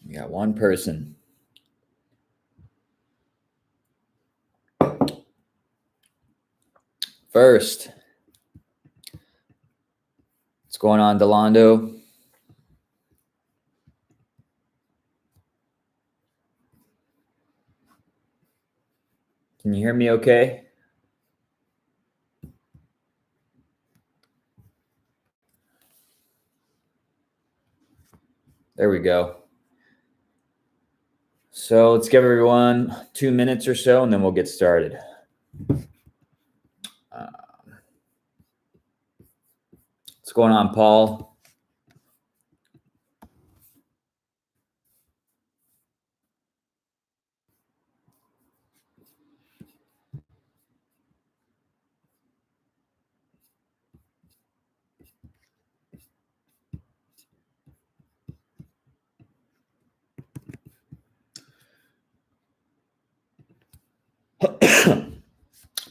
We got one person. First, what's going on, Delando? Can you hear me okay? There we go. So let's give everyone 2 minutes or so, and then we'll get started. What's going on, Paul?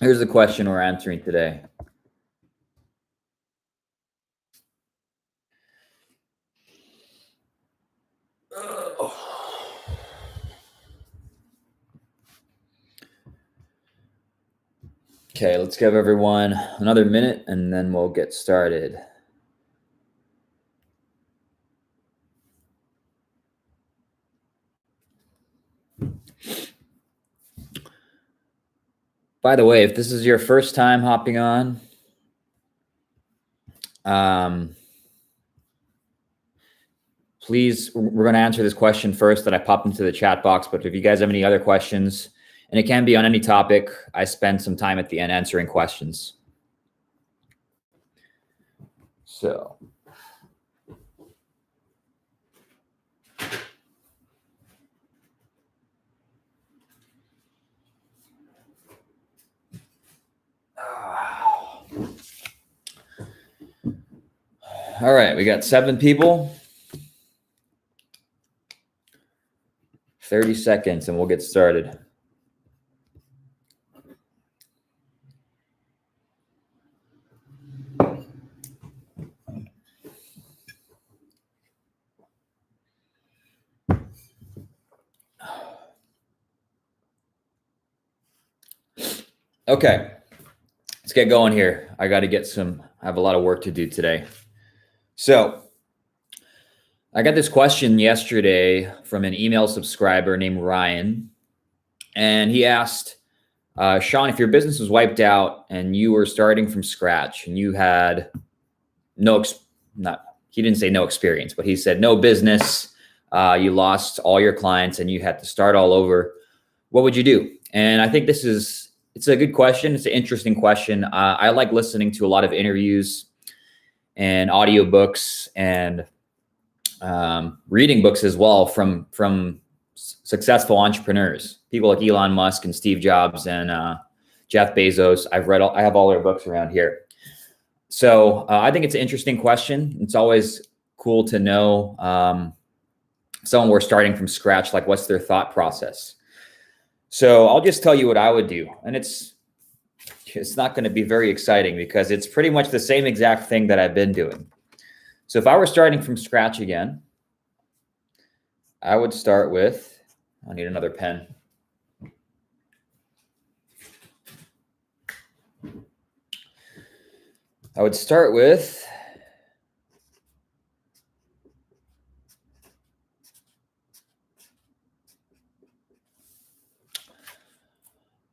Here's the question we're answering today. Okay, let's give everyone another minute and then we'll get started. By the way, if this is your first time hopping on, please, we're going to answer this question first that I popped into the chat box. But if you guys have any other questions, and it can be on any topic, I spend some time at the end answering questions. So. All right, we got 7 people. 30 seconds and we'll get started. Okay, let's get going here. I have a lot of work to do today. So I got this question yesterday from an email subscriber named Ryan. And he asked, Sean, if your business was wiped out and you were starting from scratch and you had he didn't say no experience, but he said no business, you lost all your clients and you had to start all over, what would you do? And I think it's a good question. It's an interesting question. I like listening to a lot of interviews and audiobooks and reading books as well from successful entrepreneurs, people like Elon Musk and Steve Jobs and Jeff Bezos. I have all their books around here. So I think it's an interesting question. It's always cool to know someone we're starting from scratch, like what's their thought process. So I'll just tell you what I would do. And it's not going to be very exciting because it's pretty much the same exact thing that I've been doing. So if I were starting from scratch again, I would start with, I need another pen. I would start with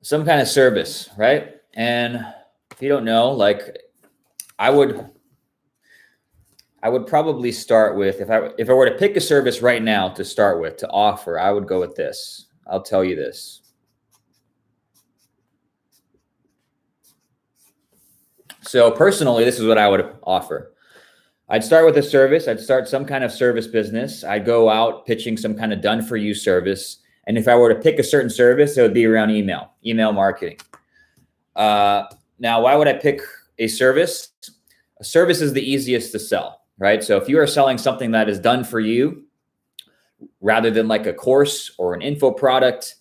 some kind of service, right? And if you don't know, like I would probably start with, if I were to pick a service right now to start with, to offer, I would go with this. I'll tell you this. So personally, this is what I would offer. I'd start with a service. I'd start some kind of service business. I'd go out pitching some kind of done-for-you service. And if I were to pick a certain service, it would be around email marketing. Now, why would I pick a service? A service is the easiest to sell, right? So if you are selling something that is done for you, rather than like a course or an info product,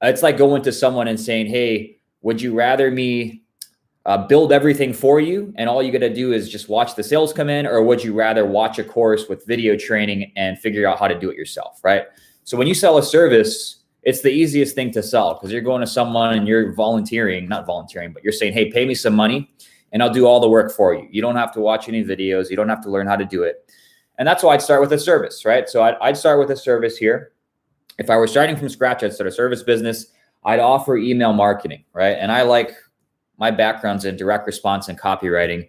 it's like going to someone and saying, hey, would you rather me build everything for you, and all you got to do is just watch the sales come in? Or would you rather watch a course with video training and figure out how to do it yourself, right? So when you sell a service, it's the easiest thing to sell, because you're going to someone and you're not volunteering, but you're saying, hey, pay me some money and I'll do all the work for you. You don't have to watch any videos. You don't have to learn how to do it. And that's why I'd start with a service, right? So I'd start with a service here. If I were starting from scratch, I'd start a service business. I'd offer email marketing, right? And my background's in direct response and copywriting.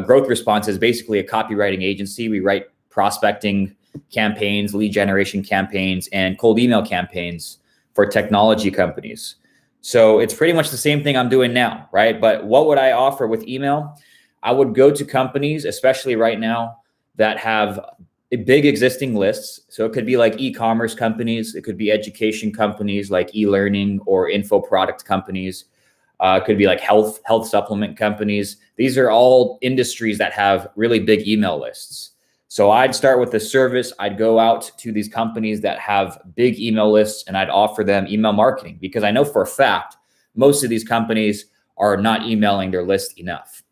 Growth Response is basically a copywriting agency. We write prospecting campaigns, lead generation campaigns, and cold email campaigns for technology companies. So it's pretty much the same thing I'm doing now, right? But what would I offer with email? I would go to companies, especially right now, that have big existing lists. So it could be like e-commerce companies. It could be education companies like e-learning or info product companies. It could be like health supplement companies. These are all industries that have really big email lists. So I'd start with the service. I'd go out to these companies that have big email lists and I'd offer them email marketing, because I know for a fact most of these companies are not emailing their list enough.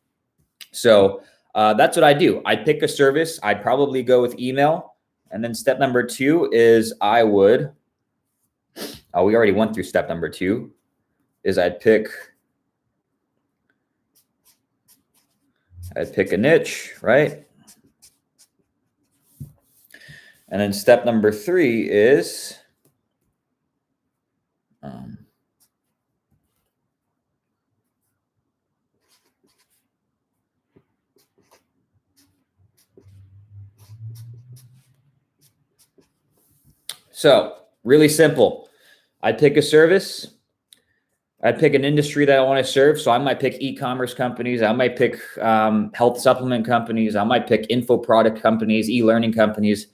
So that's what I do. I'd pick a service. I'd probably go with email. And then step number 2 is we already went through step number 2, is I'd pick a niche, right? And then step number 3 is so really simple. I'd pick a service. I'd pick an industry that I want to serve. So I might pick e-commerce companies. I might pick health supplement companies. I might pick info product companies, e-learning companies.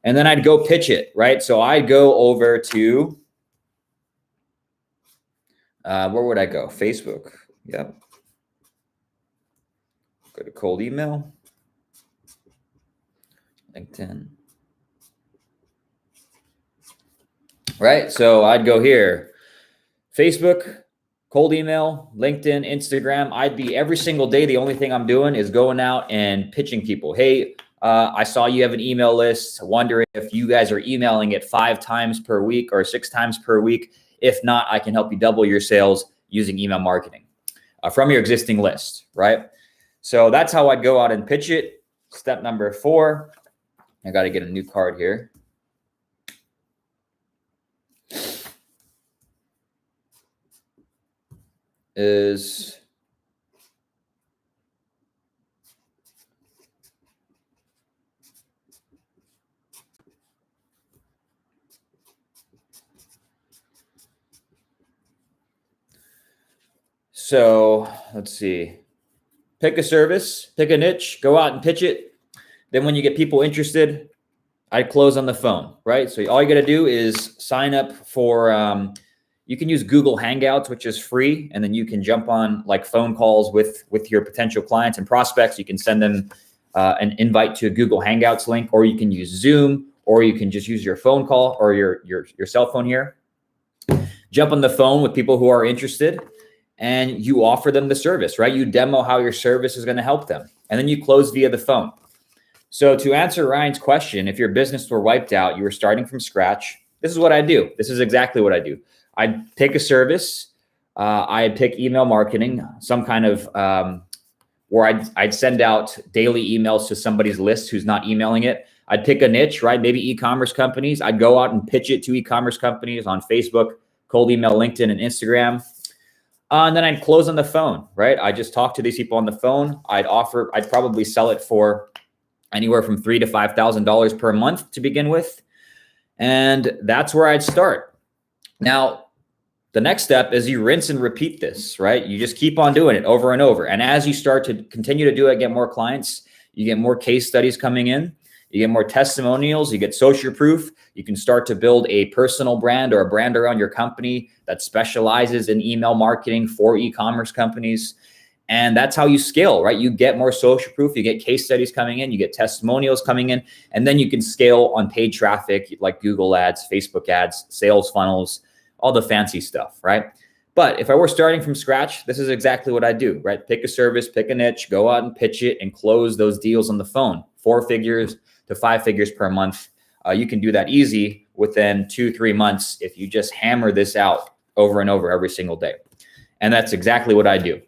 And then I'd go pitch it, right? So I'd go over to, where would I go? Facebook. Yep. Go to cold email, LinkedIn. Right? So I'd go here, Facebook, cold email, LinkedIn, Instagram. I'd be every single day. The only thing I'm doing is going out and pitching people. Hey, I saw you have an email list. Wondering if you guys are emailing it 5 times per week or 6 times per week. If not, I can help you double your sales using email marketing from your existing list, right? So that's how I'd go out and pitch it. Step number 4, I got to get a new card here. Is so let's see. Pick a service, pick a niche, go out and pitch it. Then when you get people interested, I'd close on the phone, right? So all you got to do is sign up for, you can use Google Hangouts, which is free. And then you can jump on like phone calls with your potential clients and prospects. You can send them an invite to a Google Hangouts link, or you can use Zoom, or you can just use your phone call or your cell phone here. Jump on the phone with people who are interested and you offer them the service, right? You demo how your service is going to help them. And then you close via the phone. So to answer Ryan's question, if your business were wiped out, you were starting from scratch, this is what I do. This is exactly what I do. I'd pick a service. I'd pick email marketing, some kind of, where I'd send out daily emails to somebody's list who's not emailing it. I'd pick a niche, right? Maybe e-commerce companies. I'd go out and pitch it to e-commerce companies on Facebook, cold email, LinkedIn, and Instagram. And then I'd close on the phone, right? I just talk to these people on the phone. I'd probably sell it for anywhere from $3,000 to $5,000 per month to begin with. And that's where I'd start. Now, the next step is you rinse and repeat this, right? You just keep on doing it over and over. And as you start to continue to do it, get more clients, you get more case studies coming in, you get more testimonials, you get social proof. You can start to build a personal brand or a brand around your company that specializes in email marketing for e-commerce companies. And that's how you scale, right? You get more social proof, you get case studies coming in, you get testimonials coming in, and then you can scale on paid traffic like Google ads, Facebook ads, sales funnels, all the fancy stuff, right? But if I were starting from scratch, this is exactly what I do, right? Pick a service, pick a niche, go out and pitch it and close those deals on the phone. 4 figures to 5 figures per month. You can do that easy within 2-3 months if you just hammer this out over and over every single day. And that's exactly what I do.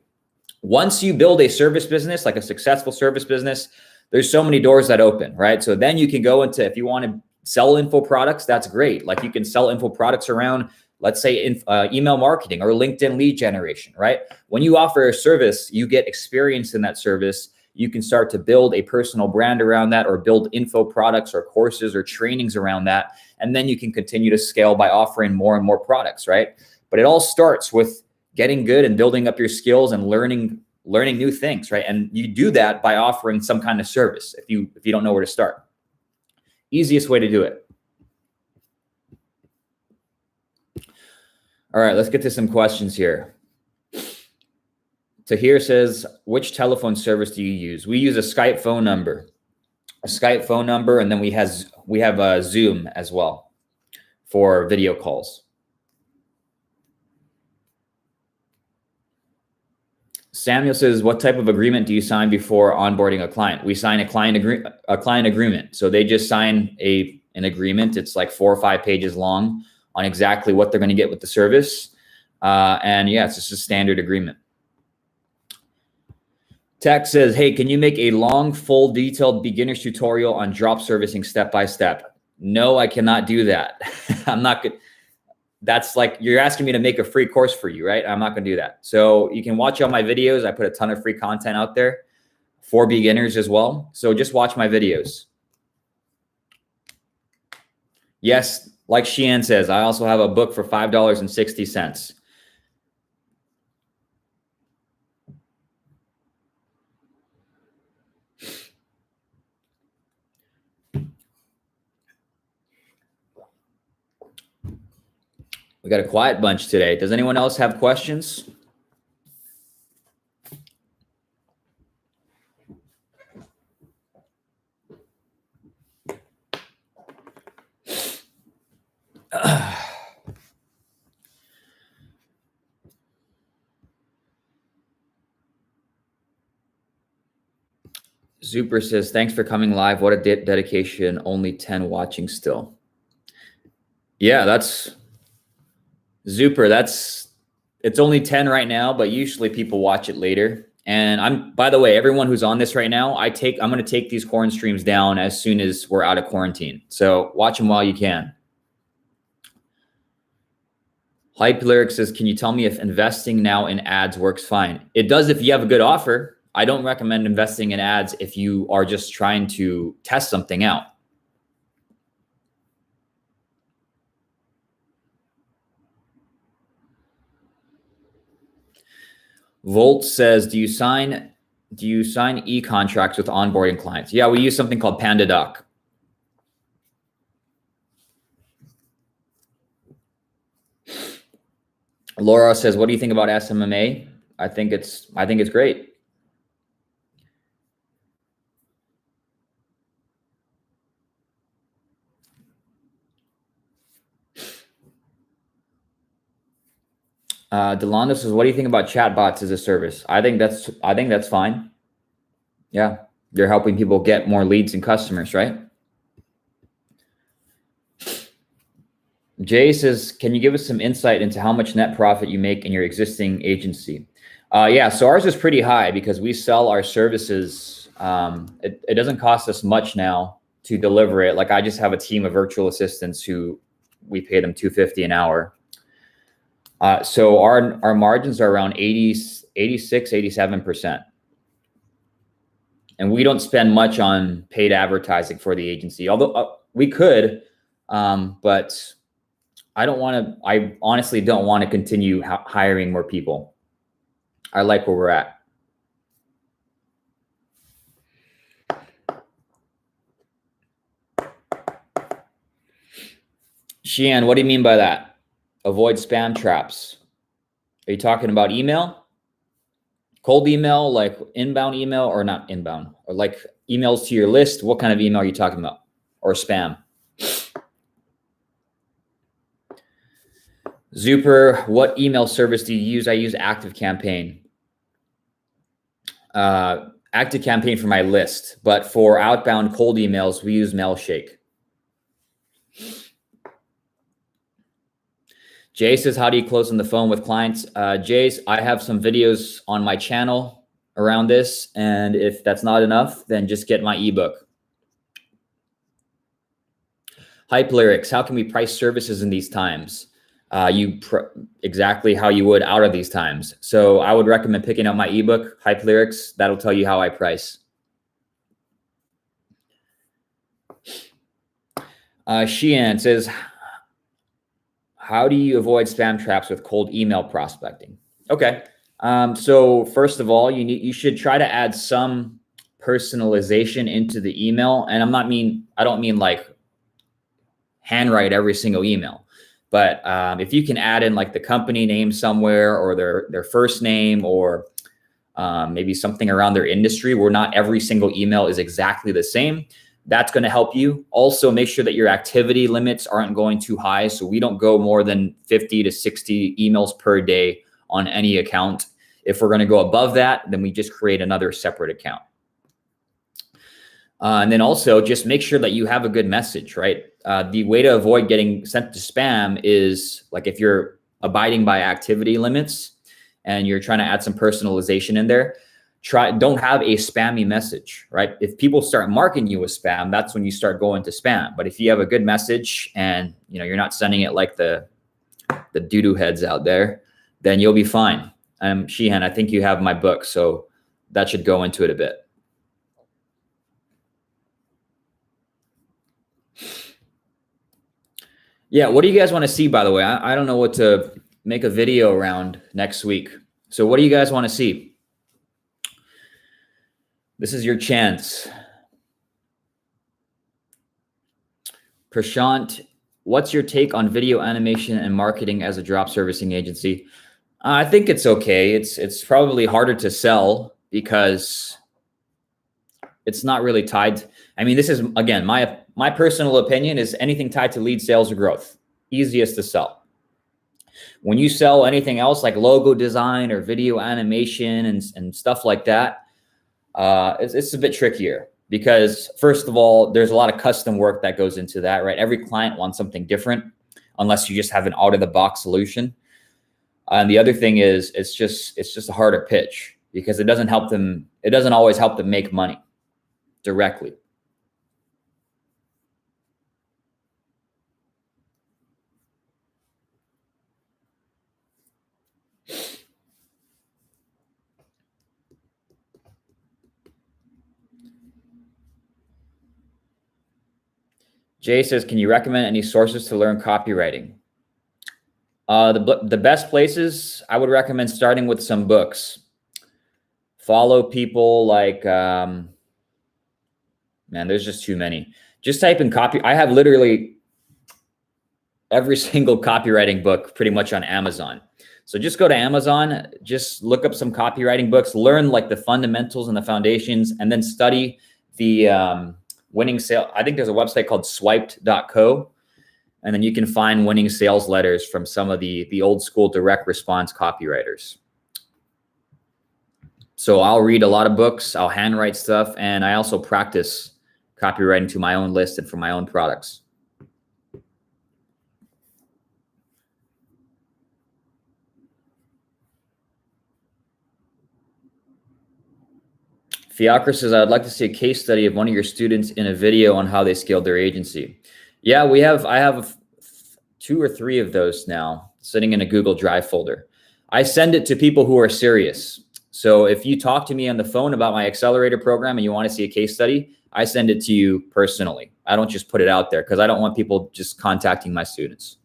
Once you build a service business, like a successful service business, there's so many doors that open, right? So then you can go into, if you want to sell info products, that's great. Like you can sell info products around, let's say, email marketing or LinkedIn lead generation, right? When you offer a service, you get experience in that service. You can start to build a personal brand around that, or build info products or courses or trainings around that. And then you can continue to scale by offering more and more products, right? But it all starts with getting good and building up your skills and learning new things, right? And you do that by offering some kind of service if you don't know where to start. Easiest way to do it. All right, let's get to some questions here. Tahir says, which telephone service do you use? We use a Skype phone number. And then we have a Zoom as well for video calls. Samuel says, what type of agreement do you sign before onboarding a client? We sign a client agreement. So they just sign an agreement. It's like 4 or 5 pages long on exactly what they're going to get with the service. And yeah, it's just a standard agreement. Tech says, hey, can you make a long, full, detailed beginner's tutorial on drop servicing step-by-step? No, I cannot do that. I'm not good. That's like, you're asking me to make a free course for you, right? I'm not going to do that. So you can watch all my videos. I put a ton of free content out there for beginners as well. So just watch my videos. Yes, like Sheehan says, I also have a book for $5.60. We got a quiet bunch today. Does anyone else have questions? Zuper says, thanks for coming live. What a dedication. Only 10 watching still. Yeah, that's Zuper. It's only 10 right now, but usually people watch it later. And by the way, everyone who's on this right now, I'm going to take these Quaranstreams down as soon as we're out of quarantine. So watch them while you can. Hype Lyric says, can you tell me if investing now in ads works fine? It does if you have a good offer. I don't recommend investing in ads if you are just trying to test something out. Volt says, do you sign e-contracts with onboarding clients? Yeah, we use something called PandaDoc. Laura says, what do you think about SMMA? I think it's great. Delando says, what do you think about chatbots as a service? I think that's fine. Yeah, you're helping people get more leads and customers, right? Jay says, can you give us some insight into how much net profit you make in your existing agency? Yeah, so ours is pretty high because we sell our services. It doesn't cost us much now to deliver it. Like I just have a team of virtual assistants who we pay them $250 an hour. So our margins are around 86, 87%. And we don't spend much on paid advertising for the agency, although we could, but I honestly don't want to continue hiring more people. I like where we're at. Sheehan, what do you mean by that? Avoid spam traps. Are you talking about email? Cold email, like inbound email, or not inbound, or like emails to your list? What kind of email are you talking about? Or spam? Zuper, what email service do you use? I use ActiveCampaign. ActiveCampaign for my list, but for outbound cold emails, we use Mailshake. Jay says, how do you close on the phone with clients? Jace, I have some videos on my channel around this, and if that's not enough, then just get my ebook. Hype Lyrics, how can we price services in these times? Exactly how you would out of these times. So I would recommend picking up my ebook, Hype Lyrics. That'll tell you how I price. Sheehan says, how do you avoid spam traps with cold email prospecting? Okay. So first of all, you should try to add some personalization into the email. And I don't mean like handwrite every single email. But if you can add in like the company name somewhere, or their first name, or maybe something around their industry where not every single email is exactly the same, that's going to help you. Also, make sure that your activity limits aren't going too high. So we don't go more than 50 to 60 emails per day on any account. If we're going to go above that, then we just create another separate account. And then also just make sure that you have a good message, right? The way to avoid getting sent to spam is like if you're abiding by activity limits and you're trying to add some personalization in there, don't have a spammy message, right? If people start marking you as spam, that's when you start going to spam. But if you have a good message and you're not sending it like the doo-doo heads out there, then you'll be fine. Sheehan, I think you have my book, so that should go into it a bit. Yeah, what do you guys want to see, by the way? I don't know what to make a video around next week. So what do you guys want to see? This is your chance. Prashant, what's your take on video animation and marketing as a drop servicing agency? I think it's okay. It's probably harder to sell because it's not really tied. I mean, this is, again, my personal opinion is anything tied to lead sales or growth, easiest to sell. When you sell anything else like logo design or video animation and stuff like that, it's a bit trickier because, first of all, there's a lot of custom work that goes into that, right? Every client wants something different unless you just have an out-of-the-box solution. And the other thing is it's just a harder pitch because it doesn't always help them make money directly. Jay says, can you recommend any sources to learn copywriting? The best places, I would recommend starting with some books. Follow people like, man, there's just too many. Just type in copy. I have literally every single copywriting book pretty much on Amazon. So just go to Amazon, just look up some copywriting books, learn like the fundamentals and the foundations, and then study the winning sale. I think there's a website called swiped.co. And then you can find winning sales letters from some of the old school direct response copywriters. So I'll read a lot of books, I'll handwrite stuff, and I also practice copywriting to my own list and for my own products. Fiacre says, I'd like to see a case study of one of your students in a video on how they scaled their agency. Yeah, I have 2 or 3 of those now sitting in a Google Drive folder. I send it to people who are serious. So if you talk to me on the phone about my accelerator program and you want to see a case study, I send it to you personally. I don't just put it out there because I don't want people just contacting my students.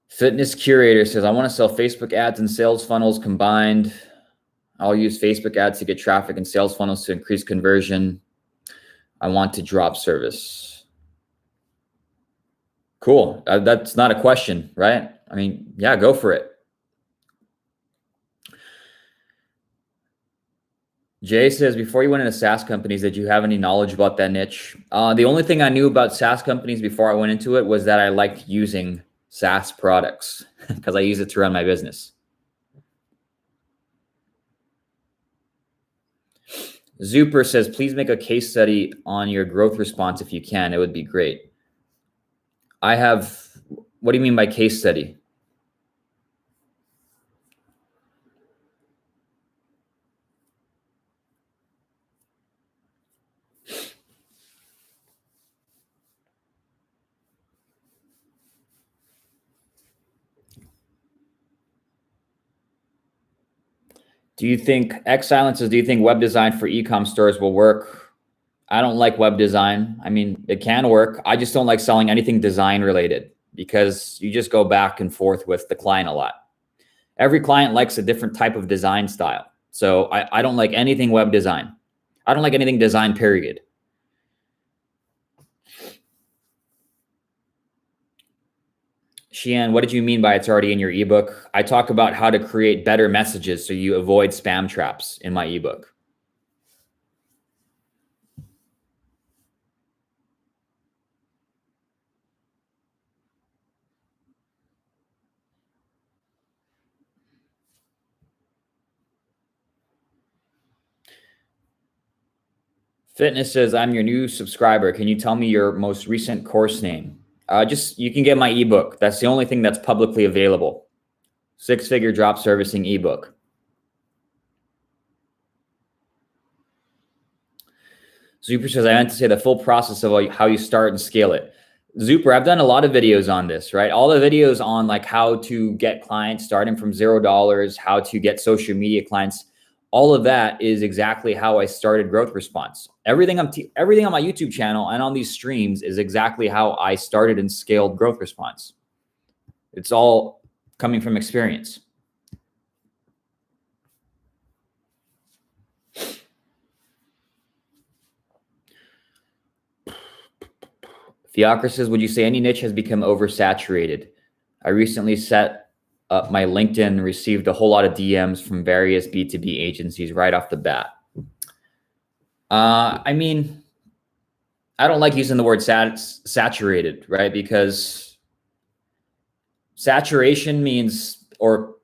Fitness Curator says, I want to sell Facebook ads and sales funnels combined. I'll use Facebook ads to get traffic and sales funnels to increase conversion. I want to drop service. Cool. That's not a question, right? I mean, yeah, go for it. Jay says, before you went into SaaS companies, did you have any knowledge about that niche? The only thing I knew about SaaS companies before I went into it was that I liked using SaaS products because I use it to run my business. Zuper says, please make a case study on your growth response if you can. It would be great. What do you mean by case study? Do you think web design for e-com stores will work? I don't like web design. I mean, it can work. I just don't like selling anything design related because you just go back and forth with the client a lot. Every client likes a different type of design style. So I don't like anything web design. I don't like anything design, period. Sheehan, what did you mean by it's already in your ebook? I talk about how to create better messages so you avoid spam traps in my ebook. Fitness says, I'm your new subscriber. Can you tell me your most recent course name? You can get my ebook. That's the only thing that's publicly available. 6-figure drop servicing ebook. Zuper says, I meant to say the full process of how you start and scale it. Zuper, I've done a lot of videos on this, right? All the videos on like how to get clients starting from $0, how to get social media clients. All of that is exactly how I started Growth Response. Everything on my YouTube channel and on these streams is exactly how I started and scaled Growth Response. It's all coming from experience. Fiacre says, would you say any niche has become oversaturated? I recently set up my LinkedIn and received a whole lot of DMs from various B2B agencies right off the bat. I mean, I don't like using the word saturated, right? Because saturation means, or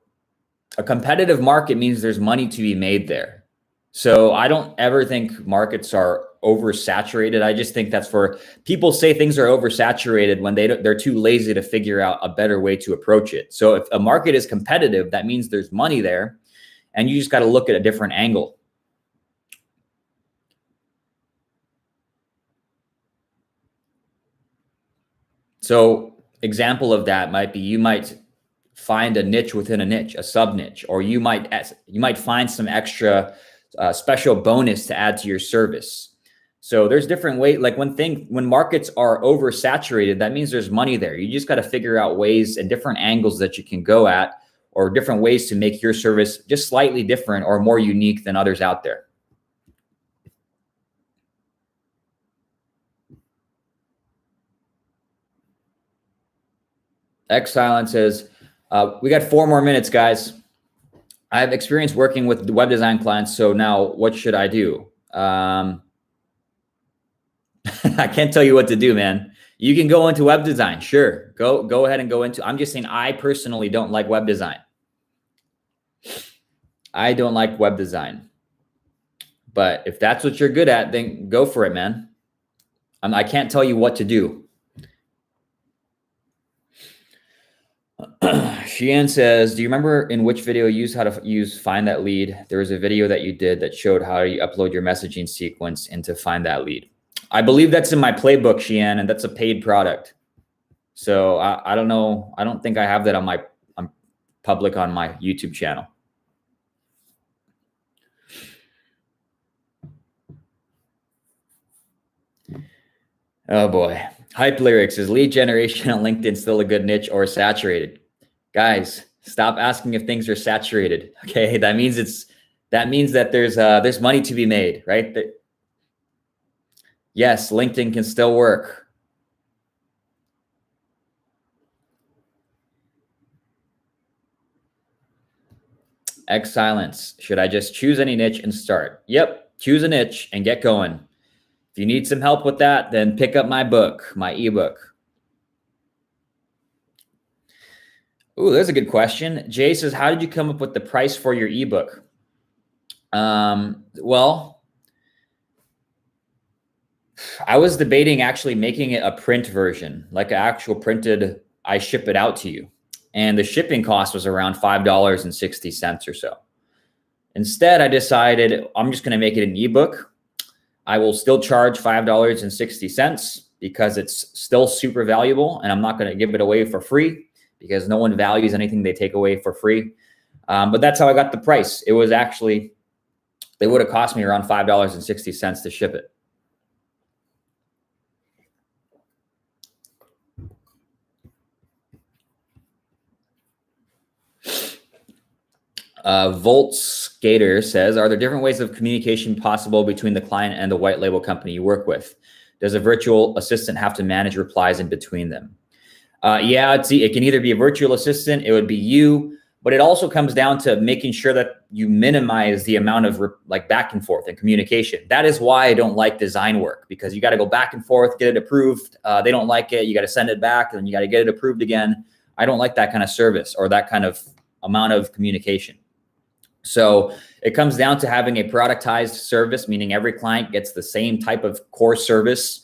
a competitive market means there's money to be made there. So I don't ever think markets are oversaturated. I just think that's for people say things are oversaturated when they're too lazy to figure out a better way to approach it. So if a market is competitive, that means there's money there, and you just got to look at a different angle. So example of that might be, you might find a niche within a niche, a sub niche, or you might find some extra special bonus to add to your service. So there's different ways. Like when markets are oversaturated, that means there's money there. You just got to figure out ways and different angles that you can go at, or different ways to make your service just slightly different or more unique than others out there. X Silence says, we got 4 more minutes, guys. I have experience working with web design clients. So now what should I do? I can't tell you what to do, man. You can go into web design. Sure. Go ahead and go into, I'm just saying, I personally don't like web design. I don't like web design, but if that's what you're good at, then go for it, man. I can't tell you what to do. Sheehan says, do you remember in which video you used how to use Find That Lead? There was a video that you did that showed how you upload your messaging sequence into Find That Lead. I believe that's in my playbook, Sheehan, and that's a paid product. So I don't know. I don't think I have that on public on my YouTube channel. Oh boy. Hype Lyrics, is lead generation on LinkedIn still a good niche or saturated? Guys, stop asking if things are saturated. Okay, that means that there's money to be made, right? Yes, LinkedIn can still work. X Silence. Should I just choose any niche and start? Yep. Choose a niche and get going. If you need some help with that, then pick up my book, my ebook. Ooh, there's a good question. Jay says, how did you come up with the price for your ebook? Well, I was debating actually making it a print version, like an actual printed, I ship it out to you. And the shipping cost was around $5.60 or so. Instead, I decided I'm just going to make it an ebook. I will still charge $5.60 because it's still super valuable, and I'm not going to give it away for free because no one values anything they take away for free. But that's how I got the price. It was actually, it would have cost me around $5.60 to ship it. Volt Skater says, are there different ways of communication possible between the client and the white label company you work with? Does a virtual assistant have to manage replies in between them? Yeah, it can either be a virtual assistant, it would be you, but it also comes down to making sure that you minimize the amount of back and forth and communication. That is why I don't like design work, because you got to go back and forth, get it approved. They don't like it. You got to send it back and you got to get it approved again. I don't like that kind of service or that kind of amount of communication. So it comes down to having a productized service, meaning every client gets the same type of core service.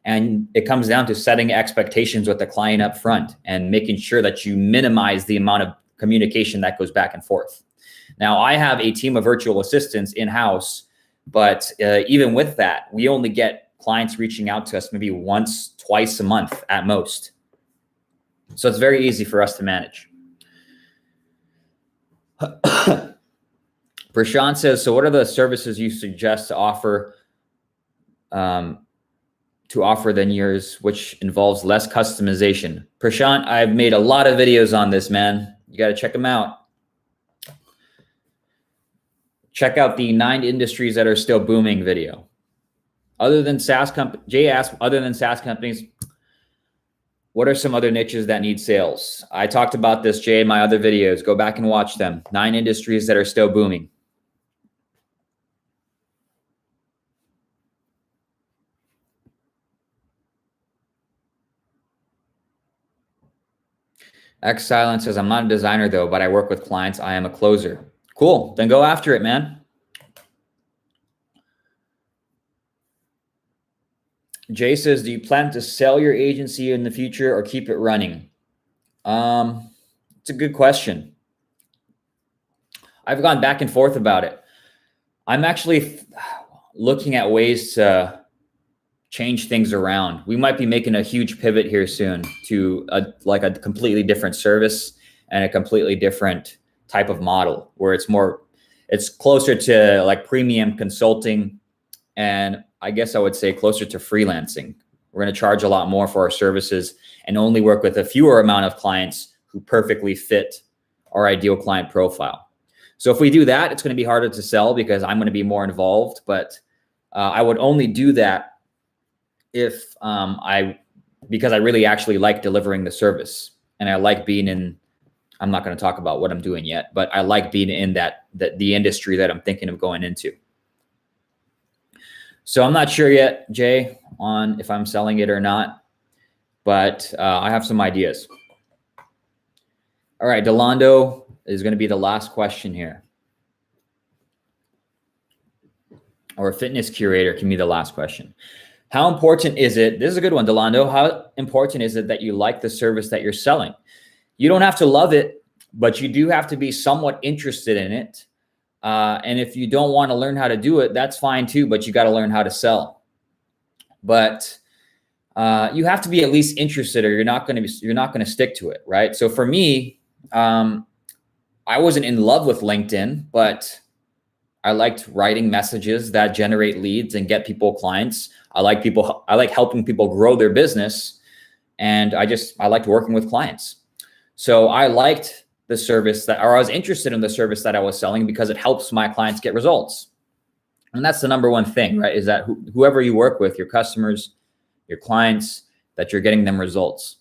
And it comes down to setting expectations with the client up front and making sure that you minimize the amount of communication that goes back and forth. Now, I have a team of virtual assistants in-house, but even with that, we only get clients reaching out to us maybe once, twice a month at most. So it's very easy for us to manage. Prashant says, so what are the services you suggest to offer than yours, which involves less customization? Prashant, I've made a lot of videos on this, man. You got to check them out. Check out the 9 industries that are still booming video. Other than SaaS companies, Jay asked, other than SaaS companies, what are some other niches that need sales? I talked about this, Jay, in my other videos. Go back and watch them. 9 industries that are still booming. X Silence says, I'm not a designer though, but I work with clients. I am a closer. Cool. Then go after it, man. Jay says, do you plan to sell your agency in the future or keep it running? It's a good question. I've gone back and forth about it. I'm actually looking at ways to change things around. We might be making a huge pivot here soon to a completely different service and a completely different type of model where it's closer to like premium consulting, and I guess I would say closer to freelancing. We're going to charge a lot more for our services and only work with a fewer amount of clients who perfectly fit our ideal client profile. So if we do that, it's going to be harder to sell because I'm going to be more involved, but I would only do that if because I really actually like delivering the service, and I like being in, I'm not going to talk about what I'm doing yet, but I like being in the industry that I'm thinking of going into. So I'm not sure yet, Jay, on if I'm selling it or not, but I have some ideas. All right, Delando is going to be the last question here. Or a fitness curator can be the last question. How important is it? This is a good one, Delando. How important is it that you like the service that you're selling? You don't have to love it, but you do have to be somewhat interested in it. And if you don't want to learn how to do it, that's fine too, but you got to learn how to sell. But you have to be at least interested, or you're not going to stick to it, right? So for me, I wasn't in love with LinkedIn, but I liked writing messages that generate leads and get people clients. I like helping people grow their business, and I liked working with clients. So I liked the service I was interested in the service that I was selling because it helps my clients get results. And that's the number one thing, right? Is that whoever you work with, your customers, your clients, that you're getting them results.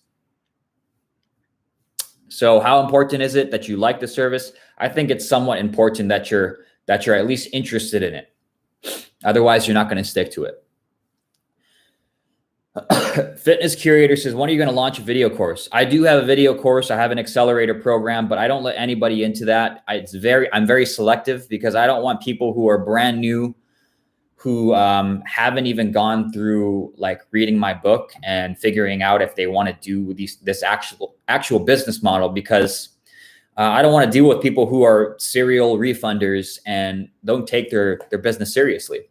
So how important is it that you like the service? I think it's somewhat important that you're at least interested in it. Otherwise, you're not going to stick to it. Fitness Curator says, when are you going to launch a video course? I do have a video course. I have an accelerator program, but I don't let anybody into that. I'm very selective because I don't want people who are brand new, who haven't even gone through like reading my book and figuring out if they want to do this actual business model, because I don't want to deal with people who are serial refunders and don't take their business seriously.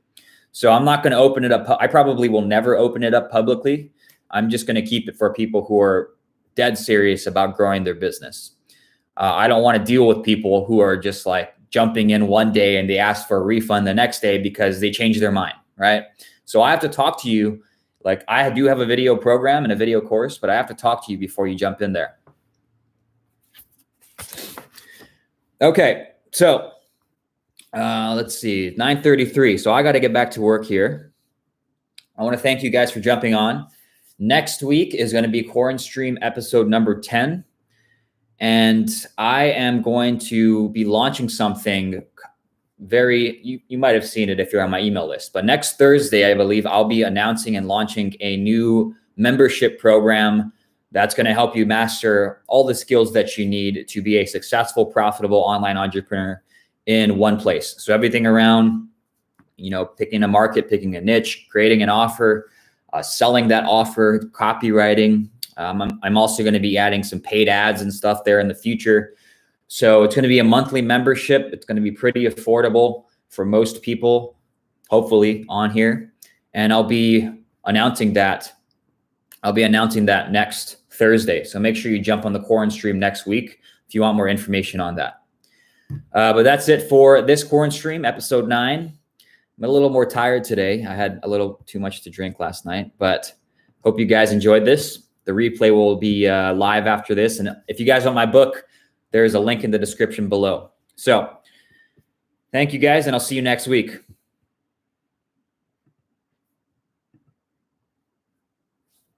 So I'm not going to open it up. I probably will never open it up publicly. I'm just going to keep it for people who are dead serious about growing their business. I don't want to deal with people who are just like jumping in one day and they ask for a refund the next day because they change their mind, right? So I have to talk to you. Like, I do have a video program and a video course, but I have to talk to you before you jump in there. Okay, so let's see, 9:33. So I got to get back to work here. I want to thank you guys for jumping on. Next week is going to be Quaranstream episode number 10. And I am going to be launching something you might have seen it if you're on my email list. But next Thursday, I believe I'll be announcing and launching a new membership program that's going to help you master all the skills that you need to be a successful, profitable online entrepreneur in one place. So everything around, picking a market, picking a niche, creating an offer, selling that offer, copywriting. I'm also going to be adding some paid ads and stuff there in the future. So it's going to be a monthly membership. It's going to be pretty affordable for most people, hopefully, on here. And I'll be announcing that next Thursday. So make sure you jump on the Quaranstream next week if you want more information on that. But that's it for this Quaranstream, episode 9. I'm a little more tired today. I had a little too much to drink last night, but hope you guys enjoyed this. The replay will be live after this. And if you guys want my book, there's a link in the description below. So thank you guys, and I'll see you next week.